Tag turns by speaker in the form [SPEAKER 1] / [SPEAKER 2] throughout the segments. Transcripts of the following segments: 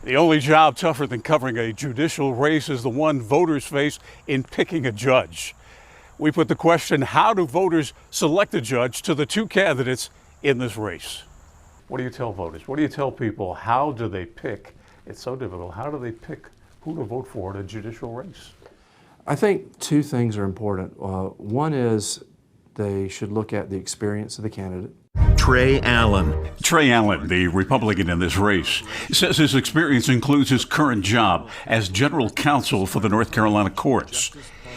[SPEAKER 1] The only job tougher than covering a judicial race is the one voters face in picking a judge. We put the question, how do voters select a judge, to the two candidates in this race? What do you tell voters? What do you tell people? How do they pick? It's so difficult. How do they pick who to vote for in a judicial race?
[SPEAKER 2] I think two things are important. One is they should look at the experience of the candidate.
[SPEAKER 3] Trey Allen.
[SPEAKER 1] Trey Allen, the Republican in this race, says his experience includes his current job as general counsel for the North Carolina courts.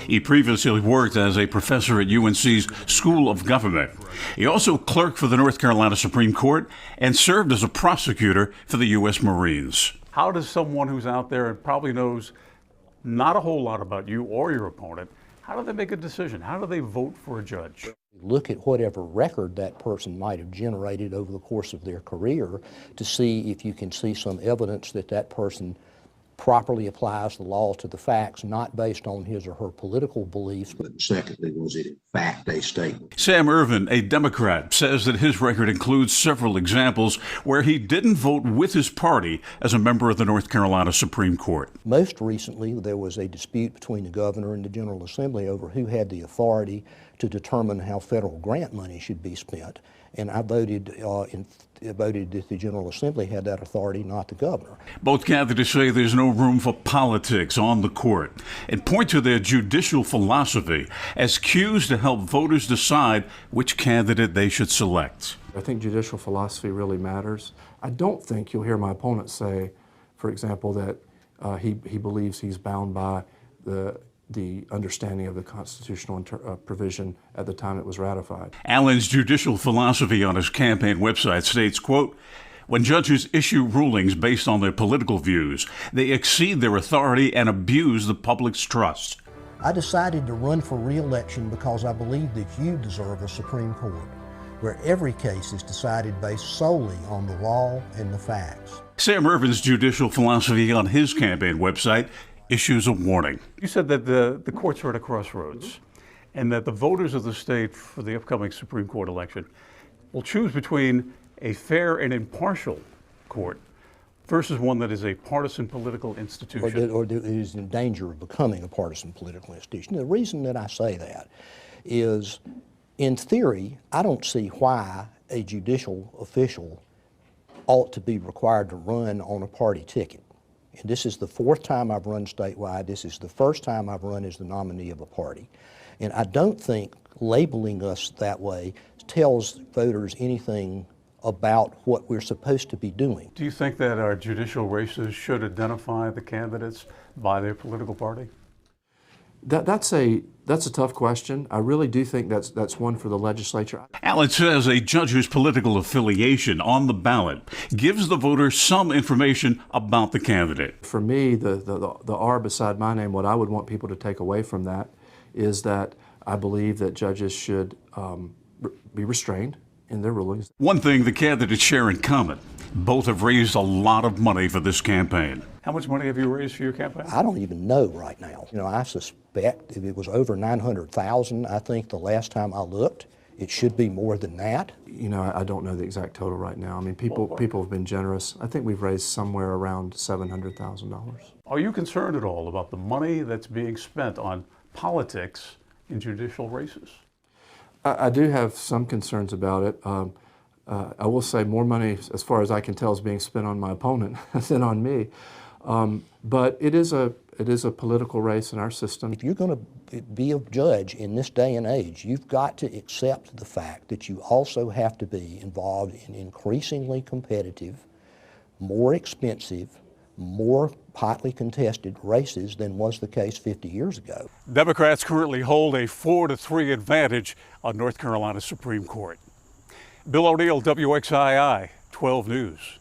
[SPEAKER 1] He previously worked as a professor at UNC's School of Government. He also clerked for the North Carolina Supreme Court and served as a prosecutor for the U.S. Marines. How does someone who's out there and probably knows not a whole lot about you or your opponent, how do they make a decision? How do they vote for a judge?
[SPEAKER 4] Look at whatever record that person might have generated over the course of their career to see if you can see some evidence that that person properly applies the law to the facts, not based on his or her political beliefs.
[SPEAKER 5] But secondly, was it in fact a statement?
[SPEAKER 1] Sam Ervin, a Democrat, says that his record includes several examples where he didn't vote with his party as a member of the North Carolina Supreme Court.
[SPEAKER 4] Most recently, there was a dispute between the governor and the General Assembly over who had the authority to determine how federal grant money should be spent. And I voted that the General Assembly had that authority, not the governor.
[SPEAKER 1] Both candidates say there's no room for politics on the court and point to their judicial philosophy as cues to help voters decide which candidate they should select.
[SPEAKER 2] I think judicial philosophy really matters. I don't think you'll hear my opponent say, for example, that he believes he's bound by the understanding of the constitutional provision at the time it was ratified.
[SPEAKER 1] Allen's judicial philosophy on his campaign website states, quote, "When judges issue rulings based on their political views, they exceed their authority and abuse the public's trust."
[SPEAKER 4] I decided to run for re-election because I believe that you deserve a Supreme Court where every case is decided based solely on the law and the facts.
[SPEAKER 1] Sam Ervin's judicial philosophy on his campaign website issues a warning. You said that the courts are at a crossroads and that the voters of the state for the upcoming Supreme Court election will choose between a fair and impartial court versus one that is a partisan political institution.
[SPEAKER 4] Or is in danger of becoming a partisan political institution. The reason that I say that is, in theory, I don't see why a judicial official ought to be required to run on a party ticket. And this is the fourth time I've run statewide. This is the first time I've run as the nominee of a party. And I don't think labeling us that way tells voters anything about what we're supposed to be doing.
[SPEAKER 1] Do you think that our judicial races should identify the candidates by their political party?
[SPEAKER 2] That's a tough question. I really do think that's one for the legislature.
[SPEAKER 1] Allen says a judge's political affiliation on the ballot gives the voter some information about the candidate.
[SPEAKER 2] For me, the R beside my name, what I would want people to take away from that is that I believe that judges should be restrained in their rulings.
[SPEAKER 1] One thing the candidates share in common, both have raised a lot of money for this campaign. How much money have you raised for your campaign?
[SPEAKER 4] I don't even know right now. You know, I suspect if it was over $900,000, I think the last time I looked, it should be more than that.
[SPEAKER 2] You know, I don't know the exact total right now. I mean, people have been generous. I think we've raised somewhere around $700,000.
[SPEAKER 1] Are you concerned at all about the money that's being spent on politics in judicial races?
[SPEAKER 2] I do have some concerns about it. I will say more money, as far as I can tell, is being spent on my opponent than on me. But it is a political race in our system.
[SPEAKER 4] If you're going to be a judge in this day and age, you've got to accept the fact that you also have to be involved in increasingly competitive, more expensive, more hotly contested races than was the case 50 years ago. Democrats currently hold a 4-3 advantage on North Carolina Supreme Court. Bill O'Neill, WXII 12 News.